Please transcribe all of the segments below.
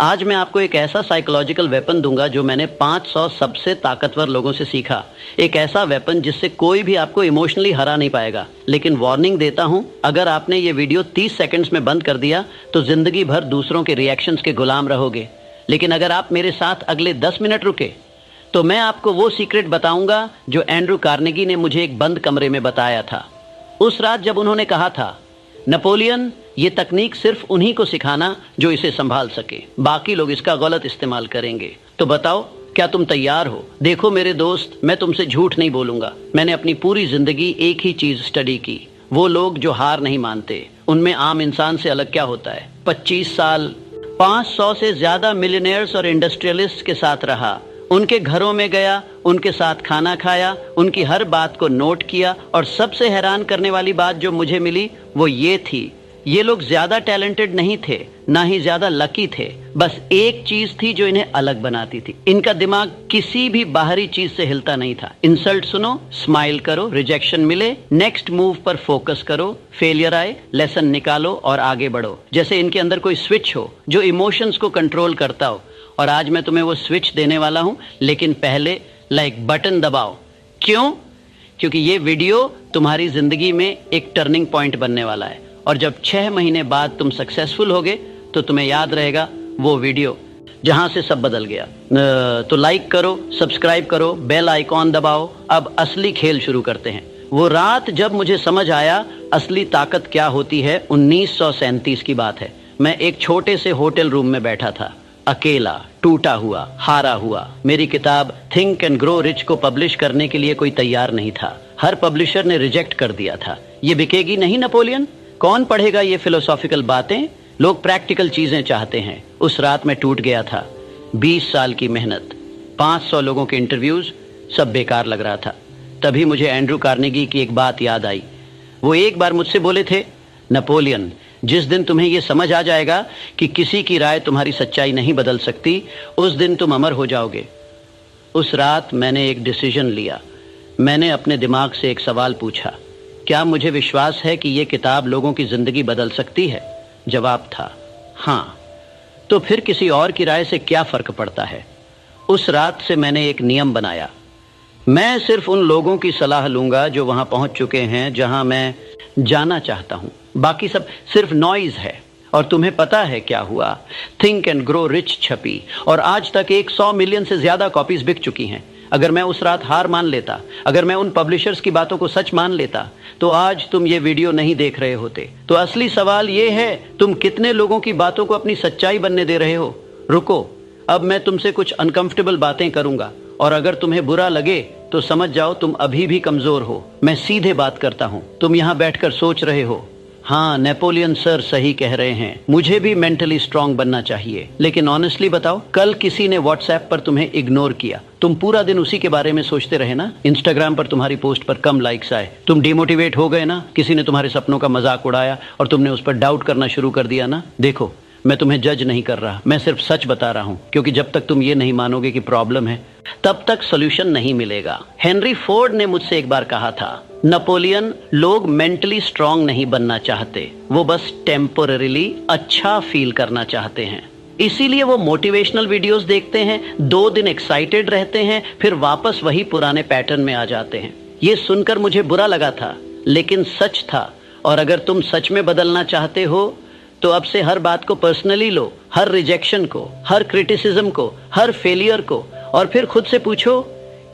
आज मैं आपको एक ऐसा साइकोलॉजिकल वेपन दूंगा जो मैंने 500 सबसे ताकतवर लोगों से सीखा। एक ऐसा वेपन जिससे कोई भी आपको इमोशनली हरा नहीं पाएगा। लेकिन वार्निंग देता हूं, अगर आपने ये वीडियो 30 सेकंड्स में बंद कर दिया तो जिंदगी भर दूसरों के रिएक्शंस के गुलाम रहोगे। लेकिन अगर आप मेरे साथ अगले 10 मिनट रुके तो मैं आपको वो सीक्रेट बताऊंगा जो एंड्रू कार्नेगी ने मुझे एक बंद कमरे में बताया था। उस रात जब उन्होंने कहा था, नेपोलियन, ये तकनीक सिर्फ उन्हीं को सिखाना जो इसे संभाल सके, बाकी लोग इसका गलत इस्तेमाल करेंगे। तो बताओ, क्या तुम तैयार हो? देखो मेरे दोस्त, मैं तुमसे झूठ नहीं बोलूंगा। मैंने अपनी पूरी जिंदगी एक ही चीज स्टडी की, वो लोग जो हार नहीं मानते, उनमें आम इंसान से अलग क्या होता है। 25 साल 500 से ज्यादा मिलियनेयर्स और इंडस्ट्रियलिस्ट के साथ रहा, उनके घरों में गया, उनके साथ खाना खाया, उनकी हर बात को नोट किया, और सबसे हैरान करने वाली बात जो मुझे मिली वो ये थी, ये लोग ज्यादा टैलेंटेड नहीं थे, ना ही ज्यादा लकी थे। बस एक चीज थी जो इन्हें अलग बनाती थी, इनका दिमाग किसी भी बाहरी चीज से हिलता नहीं था। इंसल्ट सुनो, स्माइल करो, रिजेक्शन मिले, नेक्स्ट मूव पर फोकस करो, फेलियर आए, लेसन निकालो और आगे बढ़ो। जैसे इनके अंदर कोई स्विच हो जो इमोशंस को कंट्रोल करता हो। और आज मैं तुम्हें वो स्विच देने वाला हूं, लेकिन पहले लाइक बटन दबाओ। क्यों? क्योंकि ये वीडियो तुम्हारी जिंदगी में एक टर्निंग पॉइंट बनने वाला है। और जब 6 महीने बाद तुम सक्सेसफुल होगे तो तुम्हें याद रहेगा वो वीडियो जहां से सब बदल गया। तो लाइक करो, सब्सक्राइब करो, बेल आइकॉन दबाओ। अब असली खेल शुरू करते हैं। वो रात जब मुझे समझ आया असली ताकत क्या होती है, 1937 की बात है। मैं एक छोटे से होटल रूम में बैठा था, अकेला, टूटा हुआ, हारा हुआ। मेरी किताब थिंक एंड ग्रो रिच को पब्लिश करने के लिए कोई तैयार नहीं था। हर पब्लिशर ने रिजेक्ट कर दिया था। ये बिकेगी नहीं नेपोलियन, कौन पढ़ेगा ये फिलोसॉफिकल बातें, लोग प्रैक्टिकल चीजें चाहते हैं। उस रात मैं टूट गया था। 20 साल की मेहनत, 500 लोगों के इंटरव्यूज, सब बेकार लग रहा था। तभी मुझे एंड्रू कार्नेगी की एक बात याद आई। वो एक बार मुझसे बोले थे, नेपोलियन, जिस दिन तुम्हें ये समझ आ जाएगा कि किसी की राय तुम्हारी सच्चाई नहीं बदल सकती, उस दिन तुम अमर हो जाओगे। उस रात मैंने एक डिसीजन लिया। मैंने अपने दिमाग से एक सवाल पूछा, क्या मुझे विश्वास है कि ये किताब लोगों की जिंदगी बदल सकती है? जवाब था हाँ। तो फिर किसी और की राय से क्या फर्क पड़ता है? उस रात से मैंने एक नियम बनाया, मैं सिर्फ उन लोगों की सलाह लूंगा जो वहां पहुंच चुके हैं जहां मैं जाना चाहता हूं। बाकी सब सिर्फ नॉइज है। और तुम्हें पता है क्या हुआ? थिंक एंड ग्रो रिच छपी और आज तक 100 मिलियन से ज्यादा कॉपीज बिक चुकी हैं। अगर मैं उस रात हार मान लेता, अगर मैं उन पब्लिशर्स की बातों को सच मान लेता, तो आज तुम ये वीडियो नहीं देख रहे होते। तो असली सवाल ये है, तुम कितने लोगों की बातों को अपनी सच्चाई बनने दे रहे हो? रुको, अब मैं तुमसे कुछ अनकंफर्टेबल बातें करूंगा, और अगर तुम्हें बुरा लगे तो समझ जाओ तुम अभी भी कमजोर हो। मैं सीधे बात करता हूं। तुम यहां बैठकर सोच रहे हो, हाँ नेपोलियन सर सही कह रहे हैं, मुझे भी मेंटली स्ट्रांग बनना चाहिए। लेकिन ऑनेस्टली बताओ, कल किसी ने व्हाट्सएप पर तुम्हें इग्नोर किया, तुम पूरा दिन उसी के बारे में सोचते रहे ना। इंस्टाग्राम पर तुम्हारी पोस्ट पर कम लाइक्स आए, तुम डिमोटिवेट हो गए ना। किसी ने तुम्हारे सपनों का मजाक उड़ाया और तुमने उस पर डाउट करना शुरू कर दिया ना। देखो, मैं तुम्हें जज नहीं कर रहा, मैं सिर्फ सच बता रहा हूं। क्योंकि जब तक तुम ये नहीं मानोगे कि प्रॉब्लम है, तब तक सोल्यूशन नहीं मिलेगा। हेनरी फोर्ड ने मुझसे एक बार कहा था, नेपोलियन, लोग मेंटली स्ट्रांग नहीं बनना चाहते, वो बस टेम्पोररीली अच्छा फील करना चाहते हैं। इसीलिए वो मोटिवेशनल वीडियोस देखते हैं, 2 दिन एक्साइटेड रहते हैं, फिर वापस वही पुराने पैटर्न में आ जाते हैं। ये सुनकर मुझे बुरा लगा था, लेकिन सच था। और अगर तुम सच में बदलना चाहते हो तो अब से हर बात को पर्सनली लो, हर रिजेक्शन को, हर क्रिटिसिज्म को, हर फेलियर को, और फिर खुद से पूछो,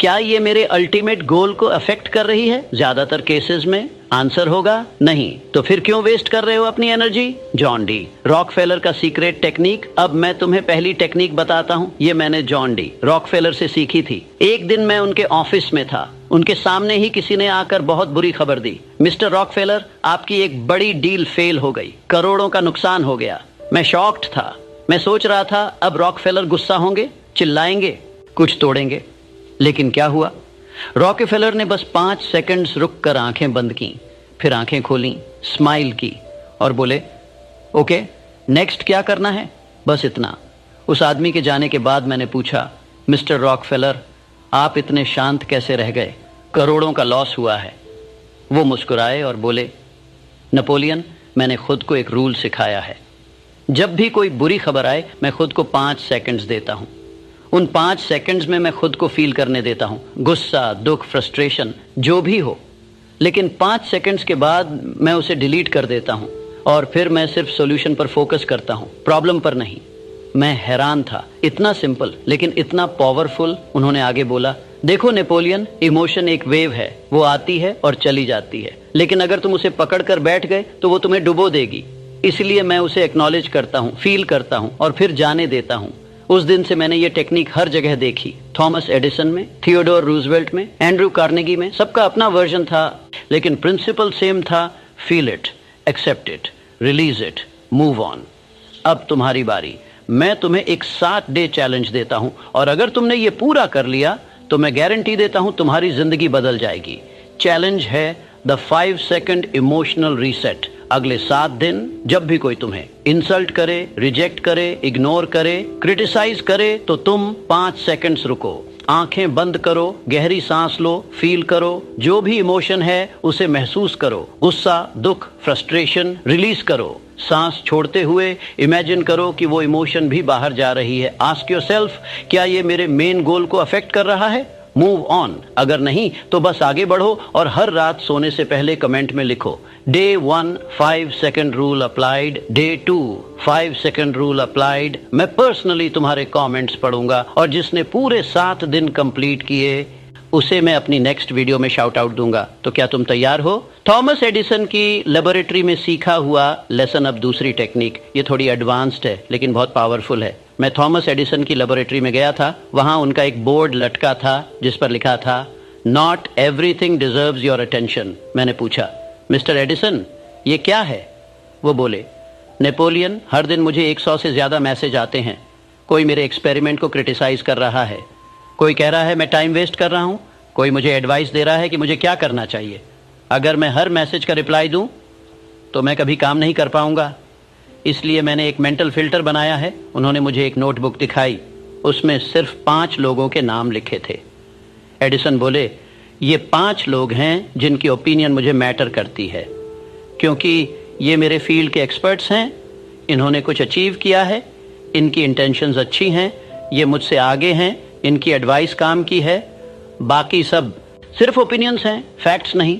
क्या ये मेरे अल्टीमेट गोल को अफेक्ट कर रही है? ज्यादातर केसेस में आंसर होगा नहीं। तो फिर क्यों वेस्ट कर रहे हो अपनी एनर्जी? जॉन डी रॉकफेलर का सीक्रेट टेक्निक। अब मैं तुम्हें पहली टेक्निक बताता हूँ। ये मैंने जॉन डी रॉकफेलर से सीखी थी। एक दिन मैं उनके ऑफिस में था, उनके सामने ही किसी ने आकर बहुत बुरी खबर दी, मिस्टर रॉकफेलर, आपकी एक बड़ी डील फेल हो गई, करोड़ों का नुकसान हो गया। मैं शॉक्ड था। मैं सोच रहा था अब रॉकफेलर गुस्सा होंगे, चिल्लाएंगे, कुछ तोड़ेंगे। लेकिन क्या हुआ? रॉकफेलर ने बस 5 सेकंड्स रुककर आंखें बंद की, फिर आंखें खोली, स्माइल की और बोले, ओके, नेक्स्ट क्या करना है? बस इतना। उस आदमी के जाने के बाद मैंने पूछा, मिस्टर रॉकफेलर, आप इतने शांत कैसे रह गए? करोड़ों का लॉस हुआ है। वो मुस्कुराए और बोले, नेपोलियन, मैंने खुद को एक रूल सिखाया है, जब भी कोई बुरी खबर आए मैं खुद को 5 सेकंड्स देता हूं। उन 5 सेकंड्स में मैं खुद को फील करने देता हूं, गुस्सा, दुख, फ्रस्ट्रेशन जो भी हो, लेकिन 5 सेकंड्स के बाद मैं उसे डिलीट कर देता हूं और फिर मैं सिर्फ सॉल्यूशन पर फोकस करता हूं, प्रॉब्लम पर नहीं। मैं हैरान था, इतना सिंपल लेकिन इतना पावरफुल। उन्होंने आगे बोला, देखो नेपोलियन, इमोशन एक वेव है, वो आती है और चली जाती है, लेकिन अगर तुम उसे पकड़ कर बैठ गए तो वो तुम्हें डुबो देगी। इसलिए मैं उसे एक्नॉलेज करता हूँ, फील करता हूँ और फिर जाने देता हूँ। उस दिन से मैंने ये टेक्निक हर जगह देखी, थॉमस एडिसन में, थियोडोर रूजवेल्ट में, एंड्रू कार्नेगी में। सबका अपना वर्जन था लेकिन प्रिंसिपल सेम था, feel it, accept it, release it, move on. अब तुम्हारी बारी। मैं तुम्हें एक 7 डे चैलेंज देता हूं और अगर तुमने ये पूरा कर लिया तो मैं गारंटी देता हूं तुम्हारी जिंदगी बदल जाएगी। चैलेंज है द 5 सेकंड इमोशनल रीसेट। अगले 7 दिन जब भी कोई तुम्हें इंसल्ट करे, रिजेक्ट करे, इग्नोर करे, क्रिटिसाइज करे तो तुम 5 सेकंड्स रुको, आंखें बंद करो, गहरी सांस लो, फील करो, जो भी इमोशन है उसे महसूस करो। गुस्सा, दुख, फ्रस्ट्रेशन रिलीज करो। सांस छोड़ते हुए इमेजिन करो कि वो इमोशन भी बाहर जा रही है। आस्क योरसेल्फ, क्या ये मेरे मेन गोल को अफेक्ट कर रहा है? Move on. अगर नहीं तो बस आगे बढ़ो और हर रात सोने से पहले कमेंट में लिखो, day 1 5 second rule applied, day 2 5 second rule applied. मैं पर्सनली तुम्हारे कमेंट्स पढ़ूंगा और जिसने पूरे 7 दिन कंप्लीट किए उसे मैं अपनी नेक्स्ट वीडियो में शाउट आउट दूंगा। तो क्या तुम तैयार हो? थॉमस एडिसन की लेबोरेटरी में सीखा हुआ लेसन। अब दूसरी टेक्निक, ये थोड़ी एडवांस्ड है लेकिन बहुत पावरफुल है। मैं थॉमस एडिसन की लेबोरेटरी में गया था, वहां उनका एक बोर्ड लटका था जिस पर लिखा था, not everything deserves your attention. मैंने पूछा, मिस्टर एडिसन ये क्या है? वो बोले, नेपोलियन, हर दिन मुझे 100 से ज्यादा मैसेज आते हैं। कोई मेरे एक्सपेरिमेंट को क्रिटिसाइज कर रहा है, कोई कह रहा है मैं टाइम वेस्ट कर रहा हूं, कोई मुझे एडवाइस दे रहा है कि मुझे क्या करना चाहिए। अगर मैं हर मैसेज का रिप्लाई दूं तो मैं कभी काम नहीं कर पाऊंगा। इसलिए मैंने एक मेंटल फिल्टर बनाया है। उन्होंने मुझे एक नोटबुक दिखाई, उसमें सिर्फ 5 लोगों के नाम लिखे थे। एडिसन बोले, ये 5 लोग हैं जिनकी ओपिनियन मुझे मैटर करती है, क्योंकि ये मेरे फील्ड के एक्सपर्ट्स हैं, इन्होंने कुछ अचीव किया है, इनकी इंटेंशंस अच्छी हैं, ये मुझसे आगे हैं, इनकी एडवाइस काम की है, बाकी सब सिर्फ ओपिनियंस हैं, फैक्ट्स नहीं।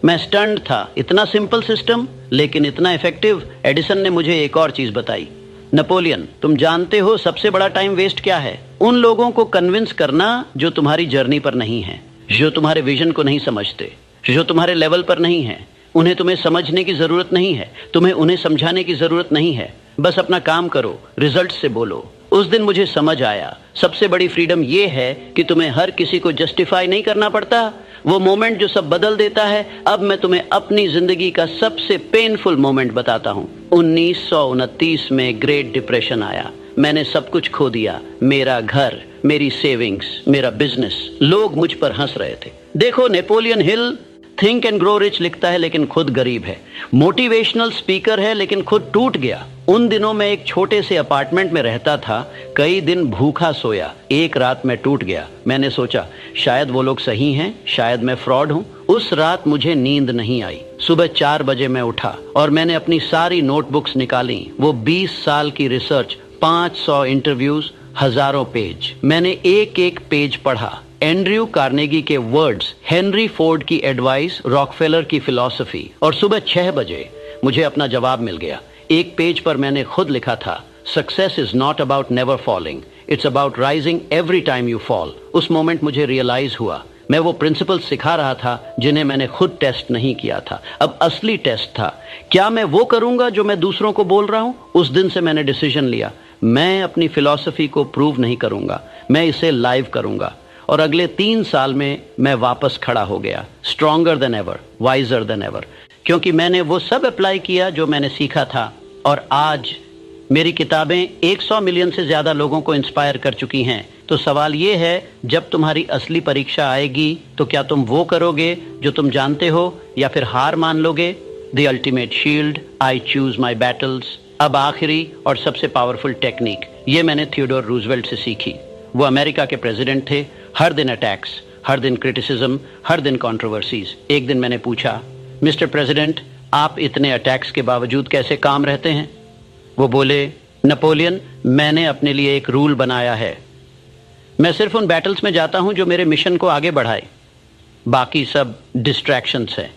मैं स्टन्ड था, इतना सिंपल सिस्टम लेकिन इतना इफेक्टिव। एडिसन ने मुझे एक और चीज बताई, नेपोलियन, तुम जानते हो सबसे बड़ा टाइम वेस्ट क्या है? उन लोगों को कन्विंस करना जो तुम्हारी जर्नी पर नहीं है, जो तुम्हारे विजन को नहीं समझते, जो तुम्हारे लेवल पर नहीं है। उन्हें तुम्हें समझने की जरूरत नहीं है, तुम्हें उन्हें समझाने की जरूरत नहीं है। बस अपना काम करो, रिजल्ट से बोलो। उस दिन मुझे समझ आया, सबसे बड़ी फ्रीडम ये है कि तुम्हें हर किसी को जस्टिफाई नहीं करना पड़ता। वो मोमेंट जो सब बदल देता है। अब मैं तुम्हें अपनी जिंदगी का सबसे पेनफुल मोमेंट बताता हूँ। 1929 में ग्रेट डिप्रेशन आया, मैंने सब कुछ खो दिया, मेरा घर, मेरी सेविंग्स, मेरा बिजनेस। लोग मुझ पर हंस रहे थे। देखो, Napoleon Hill think and grow rich लिखता है लेकिन खुद गरीब है, मोटिवेशनल स्पीकर है लेकिन खुद टूट गया। उन दिनों में एक छोटे से अपार्टमेंट में रहता था, कई दिन भूखा सोया, एक रात में टूट गया। मैंने सोचा शायद वो लोग सही हैं, शायद मैं फ्रॉड हूँ। उस रात मुझे नींद नहीं आई। सुबह 4 बजे मैं उठा और मैंने अपनी सारी नोटबुक्स निकाली। वो 20 साल की रिसर्च, 500 इंटरव्यूज, हजारों पेज। मैंने एक एक पेज पढ़ा। एंड्रयू कार्नेगी के वर्ड्स, हेनरी फोर्ड की एडवाइस, रॉकफेलर की फिलॉसफी। और सुबह 6 बजे मुझे अपना जवाब मिल गया। एक पेज पर मैंने खुद लिखा था, success is not about never falling, it's about rising every time you fall. उस मोमेंट मुझे रियलाइज हुआ मैं वो प्रिंसिपल सिखा रहा था जिन्हें मैंने खुद टेस्ट नहीं किया था। अब असली टेस्ट था, क्या मैं वो करूंगा जो मैं दूसरों को बोल रहा हूं? उस दिन से मैंने डिसीजन लिया, मैं अपनी फिलॉसफी को प्रूव नहीं करूंगा, मैं इसे लाइव करूंगा। और अगले 3 साल में मैं वापस खड़ा हो गया, stronger than ever, visor then ever, क्योंकि मैंने वो सब अप्लाई किया जो मैंने सीखा था। और आज मेरी किताबें 100 मिलियन से ज्यादा लोगों को इंस्पायर कर चुकी हैं। तो सवाल ये है, जब तुम्हारी असली परीक्षा आएगी तो क्या तुम वो करोगे जो तुम जानते हो, या फिर हार मान लोगे? The ultimate shield, I choose my battles. अब आखिरी और सबसे पावरफुल टेक्निक, ये मैंने थियोडोर रूजवेल्ट से सीखी। वो अमेरिका के प्रेसिडेंट थे। हर दिन अटैक्स, हर दिन क्रिटिसिज्म, हर दिन कंट्रोवर्सीज। एक दिन मैंने पूछा, मिस्टर प्रेसिडेंट, आप इतने अटैक्स के बावजूद कैसे काम रहते हैं? वो बोले, नेपोलियन, मैंने अपने लिए एक रूल बनाया है, मैं सिर्फ उन बैटल्स में जाता हूं जो मेरे मिशन को आगे बढ़ाए, बाकी सब डिस्ट्रैक्शंस है।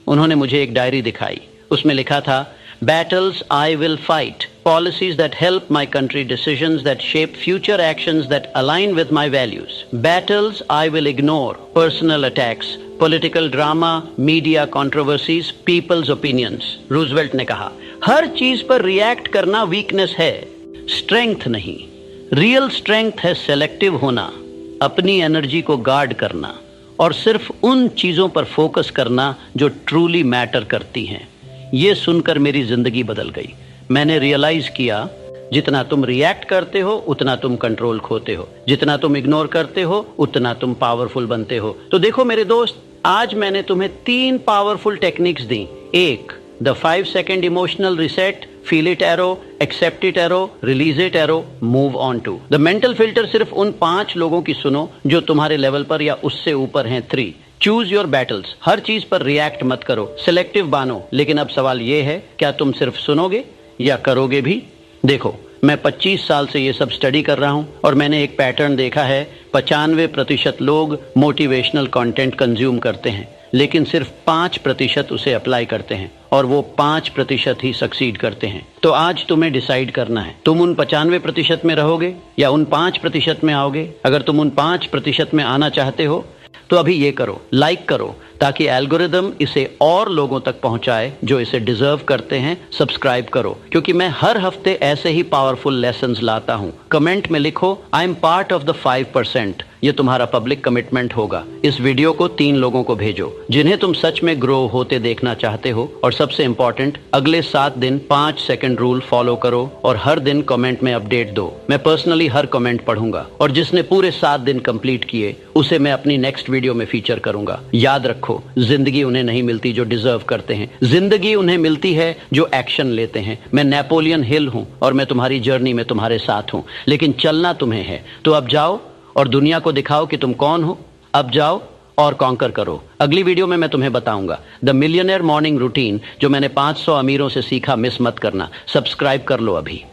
उन्होंने मुझे एक डायरी दिखाई, उसमें लिखा था, battles I will fight, policies that help my country, decisions that shape future actions that align with my values. Battles I will ignore, personal attacks, political drama, media controversies, people's opinions. Roosevelt ने कहा, हर चीज पर react करना weakness है, strength नहीं। Real strength है selective होना, अपनी एनर्जी को गार्ड करना और सिर्फ उन चीजों पर फोकस करना जो ट्रूली मैटर करती हैं। ये सुनकर मेरी जिंदगी बदल गई। मैंने रियलाइज किया, जितना तुम रिएक्ट करते हो उतना तुम कंट्रोल खोते हो, जितना तुम इग्नोर करते हो उतना तुम पावरफुल बनते हो। तो देखो मेरे दोस्त, आज मैंने तुम्हें 3 पावरफुल टेक्निक्स दी। एक, the 5 second emotional reset, feel it arrow, accept it arrow, release it arrow, move on two. The mental filter सिर्फ उन 5 लोगों की सुनो जो तुम्हारे लेवल पर या उससे ऊपर हैं। 3, चूज योर बैटल्स, हर चीज पर रिएक्ट मत करो, सिलेक्टिव बानो। लेकिन अब सवाल ये है, क्या तुम सिर्फ सुनोगे या करोगे भी? देखो, मैं 25 साल से ये सब स्टडी कर रहा हूं और मैंने एक पैटर्न देखा है। 95% लोग मोटिवेशनल कंटेंट कंज्यूम करते हैं, लेकिन सिर्फ 5% उसे अप्लाई करते हैं और वो 5% ही सक्सीड करते हैं। तो आज तुम्हें डिसाइड करना है, तुम उन 95% में रहोगे या उन 5% में आओगे। अगर तुम उन 5% में आना चाहते हो तो अभी ये करो, लाइक करो, ताकि एल्गोरिदम इसे और लोगों तक पहुंचाए जो इसे डिजर्व करते हैं। सब्सक्राइब करो, क्योंकि मैं हर हफ्ते ऐसे ही पावरफुल लेसन्स लाता हूं। कमेंट में लिखो, I am part of the 5%। ये तुम्हारा पब्लिक कमिटमेंट होगा। इस वीडियो को 3 लोगों को भेजो जिन्हें तुम सच में ग्रो होते देखना चाहते हो। और सबसे इंपॉर्टेंट, अगले 7 दिन 5 सेकंड रूल फॉलो करो और हर दिन कमेंट में अपडेट दो। मैं पर्सनली हर कमेंट पढ़ूंगा और जिसने पूरे 7 दिन कंप्लीट किए उसे मैं अपनी नेक्स्ट वीडियो में फीचर करूंगा। याद रखो, जिंदगी उन्हें नहीं मिलती जो डिजर्व करते हैं, जिंदगी उन्हें मिलती है जो एक्शन लेते हैं। मैं नेपोलियन हिल हूं और मैं तुम्हारी जर्नी में तुम्हारे साथ हूं, लेकिन चलना तुम्हें है। तो अब जाओ और दुनिया को दिखाओ कि तुम कौन हो। अब जाओ और कॉन्कर करो। अगली वीडियो में मैं तुम्हें बताऊंगा द मिलियनेयर मॉर्निंग रूटीन, जो मैंने 500 अमीरों से सीखा। मिस मत करना, सब्सक्राइब कर लो अभी।